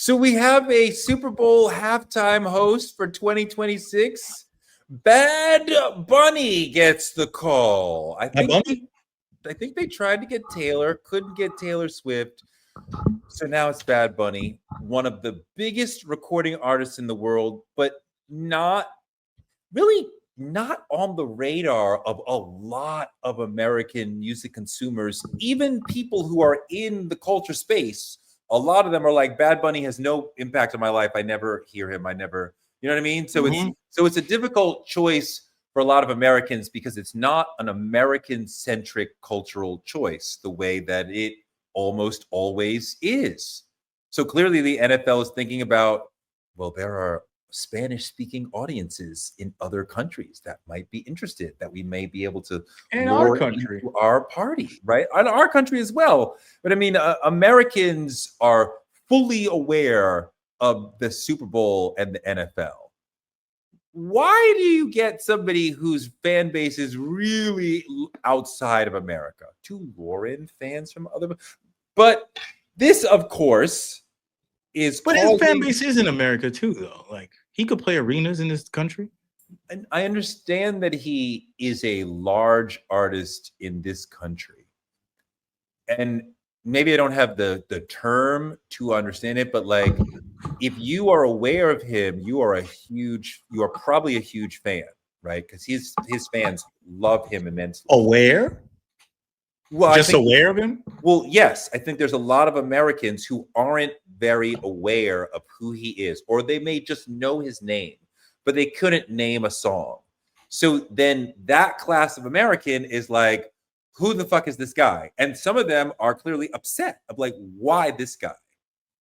So we have a Super Bowl halftime host for 2026. Bad Bunny gets the call. I think they tried to get Taylor, couldn't get Taylor Swift. So now it's Bad Bunny, one of the biggest recording artists in the world, but not really not on the radar of a lot of American music consumers, even people who are in the culture space. A lot of them are like, Bad Bunny has no impact on my life. I never hear him. I never, you know what I mean? So it's a difficult choice for a lot of Americans because it's not an American-centric cultural choice the way that it almost always is. So clearly the NFL is thinking about, well, there are Spanish-speaking audiences in other countries that might be interested, that we may be able to in our country, into our party, right? In our country as well. But I mean, Americans are fully aware of the Super Bowl and the NFL. Why do you get somebody whose fan base is really outside of America? To lure in fans from other, but this, of course, is. But his fan base is in America too, though. Like, he could play arenas in this country. And I understand that he is a large artist in this country. And maybe I don't have the term to understand it, but like, if you are aware of him, you are probably a huge fan, right? Because his fans love him immensely. Aware? Well, just aware of him? Well, yes. I think there's a lot of Americans who aren't very aware of who he is, or they may just know his name, but they couldn't name a song. So then that class of American is like, who the fuck is this guy? And some of them are clearly upset of like, why this guy?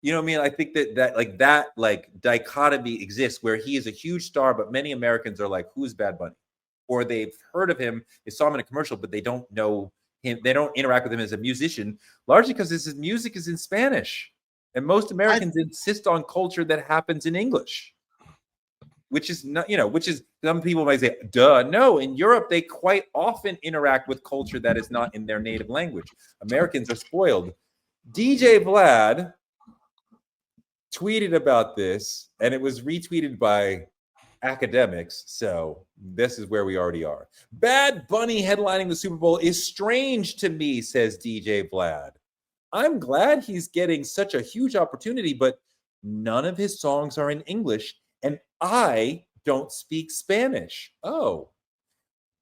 You know what I mean? I think that dichotomy exists where he is a huge star, but many Americans are like, who's Bad Bunny? Or they've heard of him, they saw him in a commercial, but they don't know him. They don't interact with him as a musician, largely because his music is in Spanish. And most Americans insist on culture that happens in English, which is not, which is, some people might say, duh. No, in Europe, they quite often interact with culture that is not in their native language. Americans are spoiled. DJ Vlad tweeted about this, and it was retweeted by academics. So this is where we already are. Bad Bunny headlining the Super Bowl is strange to me, says DJ Vlad. I'm glad he's getting such a huge opportunity, but none of his songs are in English, and I don't speak Spanish. Oh,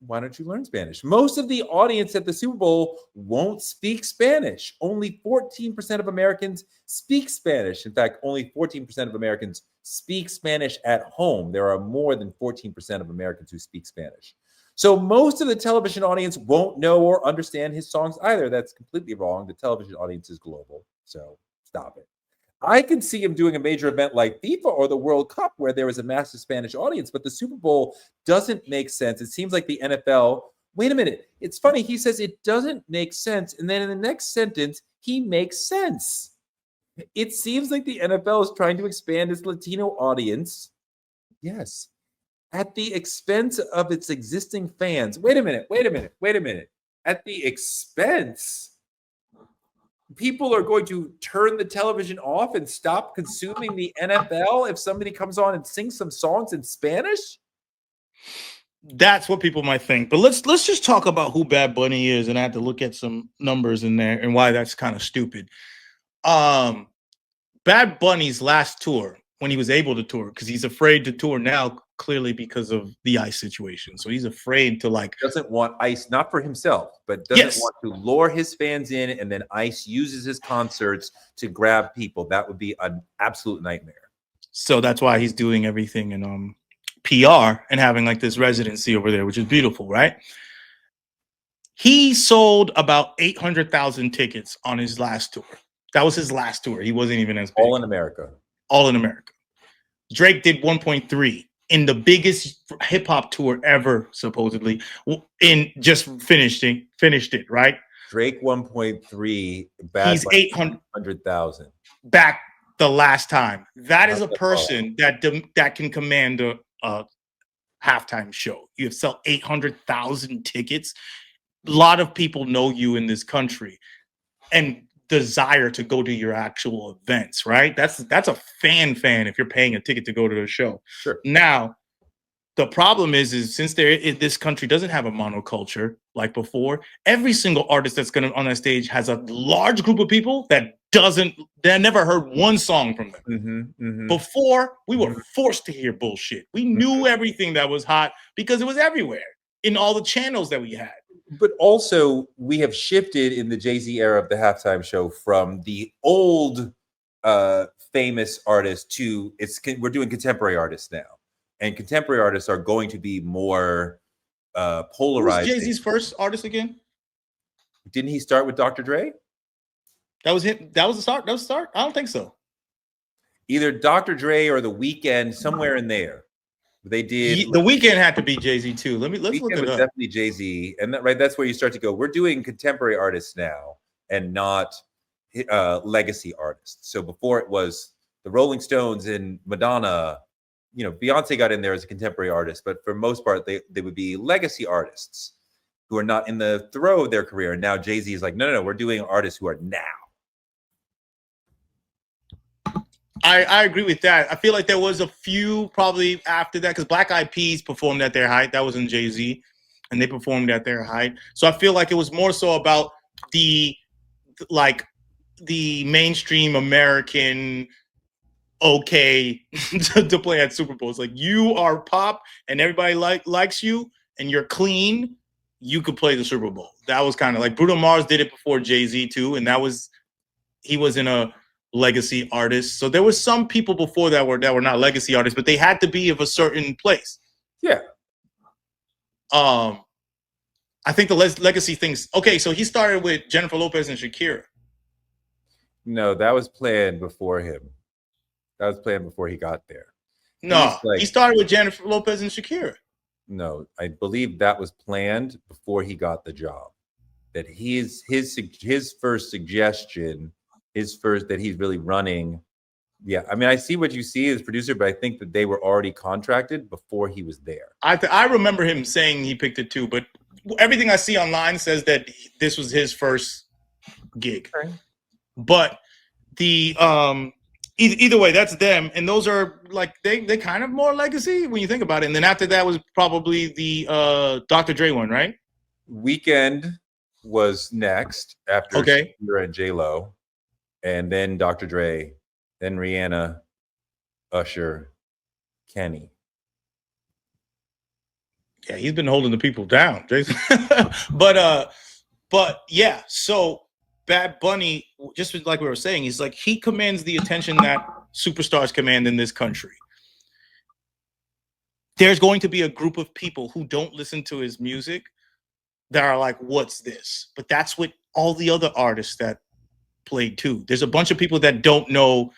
why don't you learn Spanish? Most of the audience at the Super Bowl won't speak Spanish. Only 14% of Americans speak Spanish. In fact, only 14% of Americans speak Spanish at home. There are more than 14% of Americans who speak Spanish. So most of the television audience won't know or understand his songs either. That's completely wrong. The television audience is global. So stop it. I can see him doing a major event like FIFA or the World Cup where there is a massive Spanish audience, but the Super Bowl doesn't make sense. It seems like the NFL, wait a minute. It's funny. He says it doesn't make sense. And then in the next sentence, he makes sense. It seems like the NFL is trying to expand its Latino audience. Yes. At the expense of its existing fans. Wait a minute. At the expense? People are going to turn the television off and stop consuming the NFL if somebody comes on and sings some songs in Spanish? That's what people might think. But let's just talk about who Bad Bunny is, and I have to look at some numbers in there and why that's kind of stupid. Bad Bunny's last tour, when he was able to tour, because he's afraid to tour now, clearly because of the ICE situation. So he's afraid to doesn't want ICE, not for himself, but doesn't want to lure his fans in, and then ICE uses his concerts to grab people. That would be an absolute nightmare. So that's why he's doing everything in PR and having like this residency over there, which is beautiful, right? He sold about 800,000 tickets on his last tour. That was his last tour. He wasn't even as big. All in America. Drake did 1.3 in the biggest hip hop tour ever, supposedly. Just finished it, right? Drake 1.3. He's 800,000 back the last time. That is a person that can command a halftime show. You sell 800,000 tickets. A lot of people know you in this country, and desire to go to your actual events, right? That's a fan if you're paying a ticket to go to the show. Sure. Now, the problem is since this country doesn't have a monoculture like before, every single artist that's gonna on that stage has a large group of people that never heard one song from them. Before, we were forced to hear bullshit. We knew everything that was hot because it was everywhere in all the channels that we had. But also, we have shifted in the Jay-Z era of the halftime show from the old famous artists to we're doing contemporary artists now. And contemporary artists are going to be more polarized. Who's Jay-Z's first artist again? Didn't he start with Dr. Dre? That was him. That was the start. That was the start. I don't think so. Either Dr. Dre or The Weeknd, somewhere in there. They did. The Weeknd had to be Jay-Z too. Let's look it up. Definitely Jay-Z, and that's where you start to go. We're doing contemporary artists now, and not legacy artists. So before it was the Rolling Stones and Madonna. Beyonce got in there as a contemporary artist, but for most part, they would be legacy artists who are not in the throw of their career. And now Jay-Z is like, no, we're doing artists who are now. I agree with that. I feel like there was a few probably after that because Black Eyed Peas performed at their height. That was in Jay-Z, and they performed at their height. So I feel like it was more so about the mainstream American to play at Super Bowl. It's like you are pop and everybody likes you and you're clean. You could play the Super Bowl. That was kind of like Bruno Mars did it before Jay-Z too, and he was in a legacy artist. So there was some people before that were not legacy artists, but they had to be of a certain place. Yeah. I think the legacy things. Okay, so he started with Jennifer Lopez and Shakira. No, that was planned before him. That was planned before he got there. No, he started with Jennifer Lopez and Shakira. No, I believe that was planned before he got the job. That his first suggestion, that he's really running. Yeah, I mean, I see what you see as producer, but I think that they were already contracted before he was there. I remember him saying he picked it too, but everything I see online says that this was his first gig. Okay. But the either way, that's them, and those are like they kind of more legacy when you think about it. And then after that was probably the Dr. Dre one, right? Weeknd was next after Shakira and J-Lo, and then Dr. Dre, then Rihanna, Usher, Kenny. Yeah, he's been holding the people down, Jason. but yeah, so Bad Bunny, just like we were saying, he's like he commands the attention that superstars command in this country. There's going to be a group of people who don't listen to his music that are like, what's this? But that's what all the other artists that played too. There's a bunch of people that don't know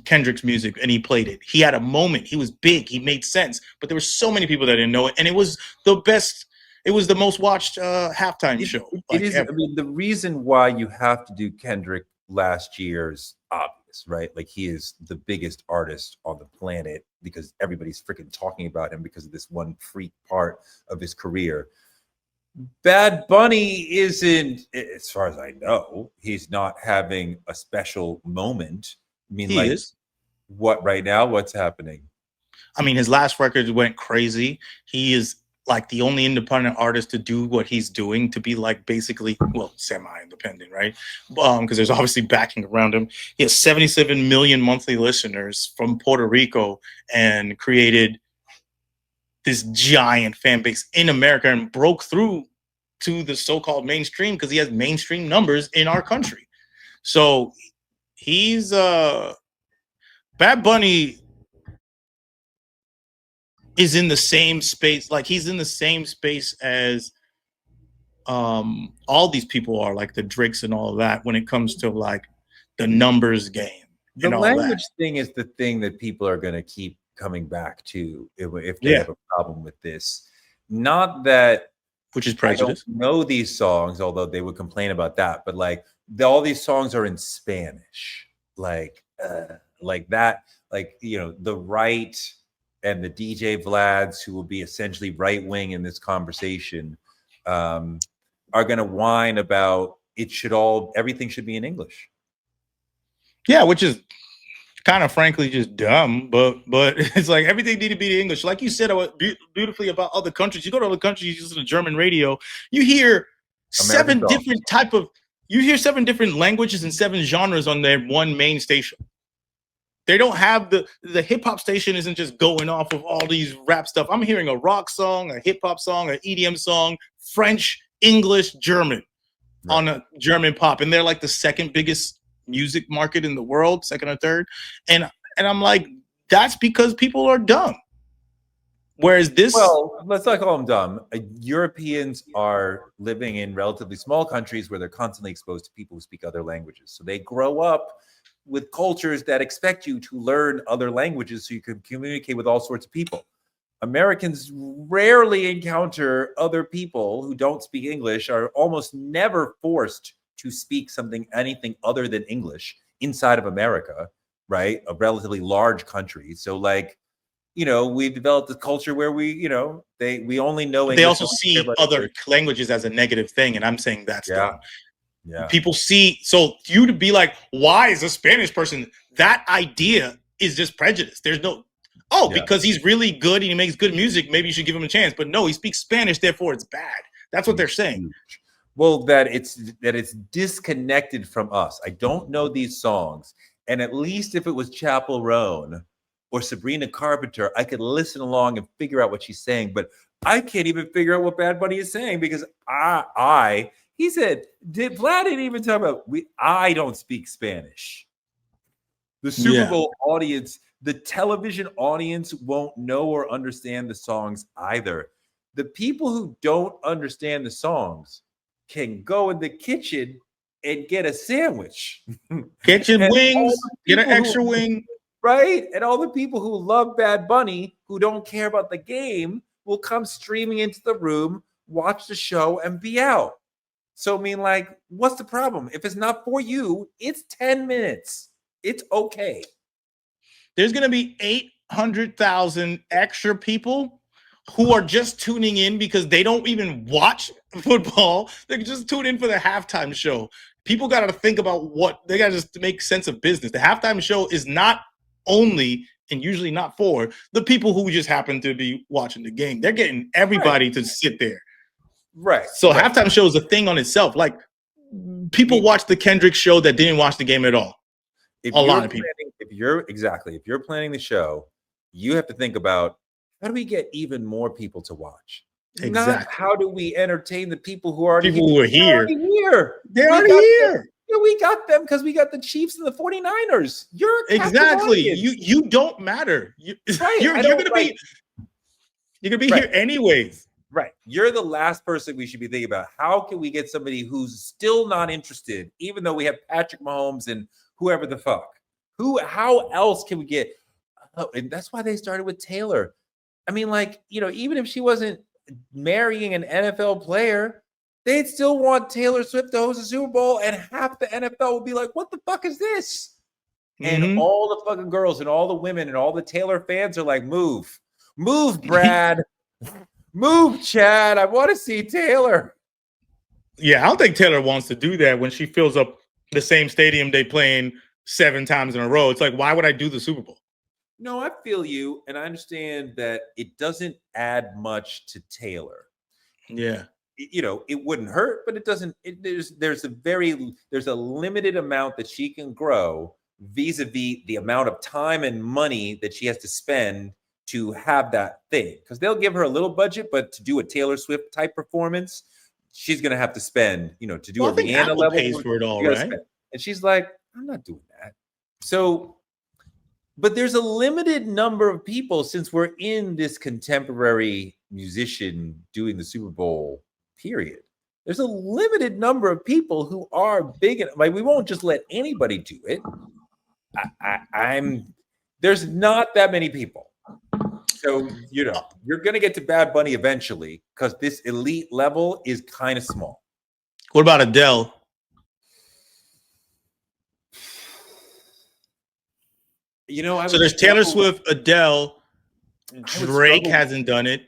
Kendrick's music, and he played it. He had a moment. He was big. He made sense. But there were so many people that didn't know it, and it was the best. It was the most watched halftime show. It is. Ever. I mean, the reason why you have to do Kendrick last year's obvious, right? Like he is the biggest artist on the planet because everybody's freaking talking about him because of this one freak part of his career. Bad Bunny isn't, as far as I know, he's not having a special moment. I mean, he is. What right now? What's happening? I mean, his last record went crazy. He is like the only independent artist to do what he's doing, to be like basically, well, semi-independent, right? Because there's obviously backing around him. He has 77 million monthly listeners from Puerto Rico and created this giant fan base in America and broke through to the so-called mainstream because he has mainstream numbers in our country. So he's Bad Bunny is in the same space, like he's in the same space as all these people are, like the Drakes and all of that, when it comes to like the numbers game. The language thing is the thing that people are going to keep coming back to if they have a problem with this. Not that, which is prejudice. I don't know these songs, although they would complain about that, but like all these songs are in Spanish, like that, like, you know, the right and the DJ Vlads, who will be essentially right wing in this conversation, are going to whine about everything should be in English. Yeah, which is kind of frankly just dumb, but it's like everything need to be in English. Like you said beautifully about other countries. You go to other countries, you listen to German radio, you hear American songs. you hear 7 different languages and 7 genres on their one main station. They don't have the hip hop station isn't just going off of all these rap stuff. I'm hearing a rock song, a hip hop song, an EDM song, French, English, German on a German pop, and they're like the second biggest music market in the world, second or third. And I'm like, that's because people are dumb. Whereas let's not call them dumb. Europeans are living in relatively small countries where they're constantly exposed to people who speak other languages. So they grow up with cultures that expect you to learn other languages so you can communicate with all sorts of people. Americans rarely encounter other people who don't speak English, are almost never forced to speak anything other than English inside of America, right? A relatively large country. So like, we've developed a culture where we only know English. They also see other languages as a negative thing. And I'm saying that's dumb. Yeah. People see, so you to be like, why is a Spanish person? That idea is just prejudice. There's no, because he's really good and he makes good music, maybe you should give him a chance. But no, he speaks Spanish, therefore it's bad. That's what they're saying. Well, that it's disconnected from us. I don't know these songs. And at least if it was Chappell Roan or Sabrina Carpenter, I could listen along and figure out what she's saying. But I can't even figure out what Bad Bunny is saying because he said, Vlad didn't even talk about, I don't speak Spanish. The Super Bowl audience, the television audience won't know or understand the songs either. The people who don't understand the songs can go in the kitchen and get a sandwich. Kitchen wings, get an extra wing. Right? And all the people who love Bad Bunny, who don't care about the game, will come streaming into the room, watch the show, and be out. So, I mean, like, what's the problem? If it's not for you, it's 10 minutes. It's okay. There's going to be 800,000 extra people who are just tuning in because they don't even watch football. They just tune in for the halftime show. People got to think about they got to just make sense of business. The halftime show is not only and usually not for the people who just happen to be watching the game. They're getting everybody to sit there. Right. So halftime show is a thing on itself. Like people watch the Kendrick show that didn't watch the game at all. A lot of people. If you're planning the show, you have to think about how do we get even more people to watch? Exactly. Not how do we entertain the people who are here. They're already here. Yeah, we got them because we got the Chiefs and the 49ers. You're exactly. You don't matter. You're gonna be here anyways. Right. You're the last person we should be thinking about. How can we get somebody who's still not interested, even though we have Patrick Mahomes and whoever the fuck? How else can we get? Oh, and that's why they started with Taylor. I mean, like, even if she wasn't marrying an NFL player, they'd still want Taylor Swift to host a Super Bowl, and half the NFL would be like, what the fuck is this? Mm-hmm. And all the fucking girls and all the women and all the Taylor fans are like, move, Brad. Move, Chad. I want to see Taylor. Yeah, I don't think Taylor wants to do that when she fills up the same stadium they playing 7 times in a row. It's like, why would I do the Super Bowl? No, I feel you, and I understand that it doesn't add much to Taylor. Yeah. It wouldn't hurt, but it doesn't. There's a limited amount that she can grow vis-a-vis the amount of time and money that she has to spend to have that thing, because they'll give her a little budget, but to do a Taylor Swift type performance, she's going to have to spend, to do a Rihanna level. Pays for it all, right? And she's like, I'm not doing that. So, but there's a limited number of people, since we're in this contemporary musician doing the Super Bowl period. There's a limited number of people who are big, and like we won't just let anybody do it. There's not that many people. So, you're going to get to Bad Bunny eventually because this elite level is kind of small. What about Adele? So there's Taylor Swift, Adele, Drake hasn't done it.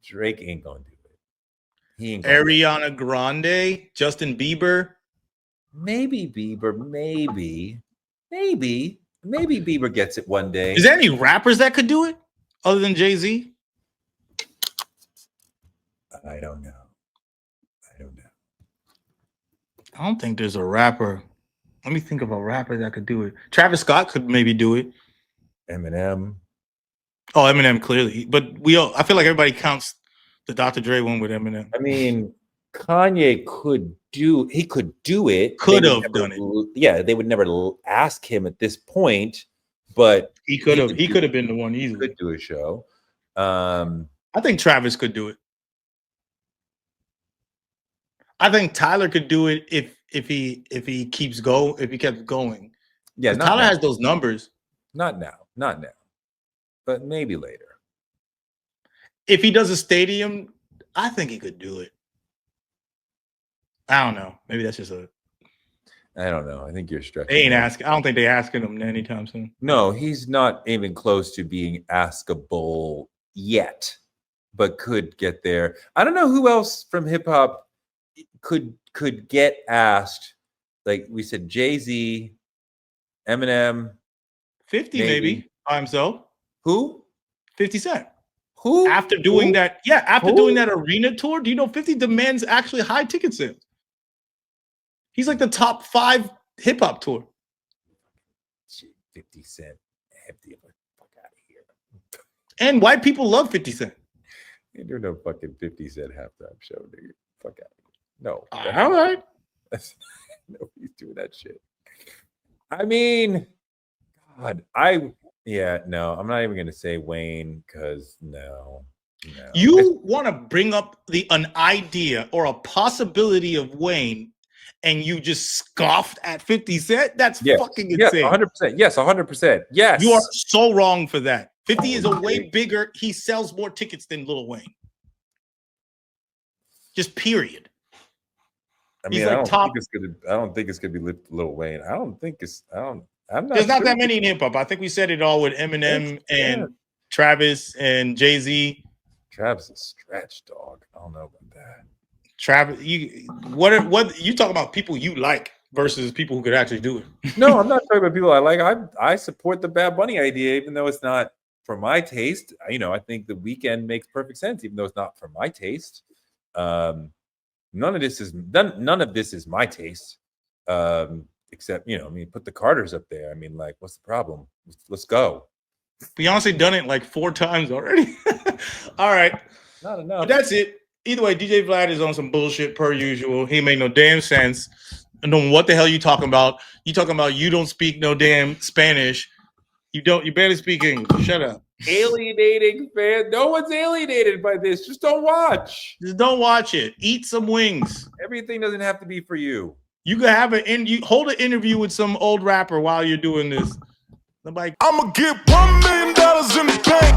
Drake ain't going to do it. He ain't gonna Ariana Grande, Justin Bieber. maybe Bieber, maybe Bieber gets it one day. Is there any rappers that could do it other than Jay-Z? I don't know. I don't think there's a rapper. Let me think of a rapper that could do it. Travis Scott could maybe do it. Eminem. Oh, Eminem clearly, but I feel like everybody counts the Dr. Dre one with Eminem. I mean, Kanye could do it. Could have done it. Yeah, they would never ask him at this point, but he could have been the one easily. Could do a show. I think Travis could do it. I think Tyler could do it if he kept going. Yeah, Tyler has those numbers. Not now, but maybe later. If he does a stadium, I think he could do it. I don't know. Maybe that's just I don't know. I think you're stretching. They ain't asking. I don't think they're asking him anytime soon. No, he's not even close to being askable yet, but could get there. I don't know who else from hip hop could get asked. Like we said, Jay-Z, Eminem, 50 maybe by himself. Who? 50 Cent. Who? After doing that, doing that arena tour, do you know 50 demands actually high ticket sales? He's like the top 5 hip hop tour. 50 Cent. Fuck out of here. And white people love 50 Cent. You do no fucking 50 Cent halftime show, nigga. Fuck out of here. No. All right. Nobody's doing that shit. I mean, God, I'm not even gonna say Wayne because no. You want to bring up an idea or a possibility of Wayne, and you just scoffed at 50 Cent? That's fucking insane. 100%. Yes, 100%. Yes. You are so wrong for that. 50 is a way bigger. He sells more tickets than Lil Wayne. Just period. I mean, I don't think it's gonna be Lil Wayne. There's not that many in hip hop. I think we said it all with Eminem and Travis and Jay-Z. Travis is stretch, dog. I don't know about that. Travis, what you talking about? People you like versus people who could actually do it. No, I'm not talking about people I like. I support the Bad Bunny idea, even though it's not for my taste. I think The Weeknd makes perfect sense, even though it's not for my taste. None of this is my taste. Except, put the Carters up there. I mean, like, what's the problem? Let's go. Beyonce done it like 4 times already. All right. Not enough. But that's it. Either way, DJ Vlad is on some bullshit per usual. He made no damn sense. I don't know what the hell you talking about. You talking about you don't speak no damn Spanish. You barely speak English. Shut up. Alienating, fan. No one's alienated by this. Just don't watch. Just don't watch it. Eat some wings. Everything doesn't have to be for you. You could have you hold an interview with some old rapper while you're doing this. I'ma get $1 million in the bank.